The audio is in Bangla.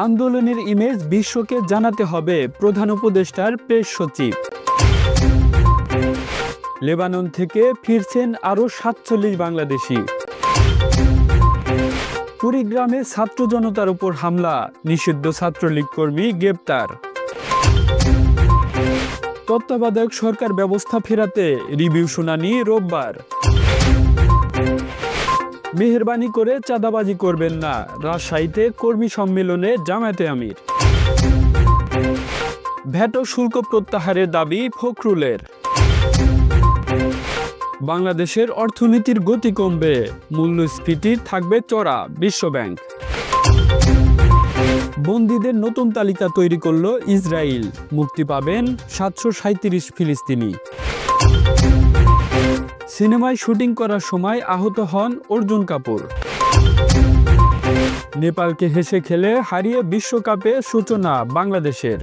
আন্দোলনের ইমেজ বিশ্বকে জানাতে হবে, প্রধান উপদেষ্টার প্রেস সচিব। লেবানন থেকে ফিরছেন আরও ৪৭ বাংলাদেশি। কুড়িগ্রামে ছাত্র জনতার উপর হামলা, নিষিদ্ধ ছাত্রলীগ কর্মী গ্রেপ্তার। তত্ত্বাবধায়ক সরকার ব্যবস্থা ফেরাতে রিভিউ শুনানি রোববার। মেহেরবানি করে চাঁদাবাজি করবেন না, রাজশাহীতে কর্মী সম্মেলনে জামায়াতে আমির। ভ্যাট ও শুল্ক প্রত্যাহারের দাবি ফখরুলের। বাংলাদেশের অর্থনীতির গতি কমবে, মূল্যস্ফীতি থাকবে চড়া, বিশ্বব্যাংক। বন্দীদের নতুন তালিকা তৈরি করল ইসরায়েল, মুক্তি পাবেন ৭৩৭ ফিলিস্তিনি। সিনেমায় শুটিং করার সময় আহত হন অর্জুন কাপুর। নেপালকে হেসে খেলে হারিয়ে বিশ্বকাপে সূচনা বাংলাদেশের।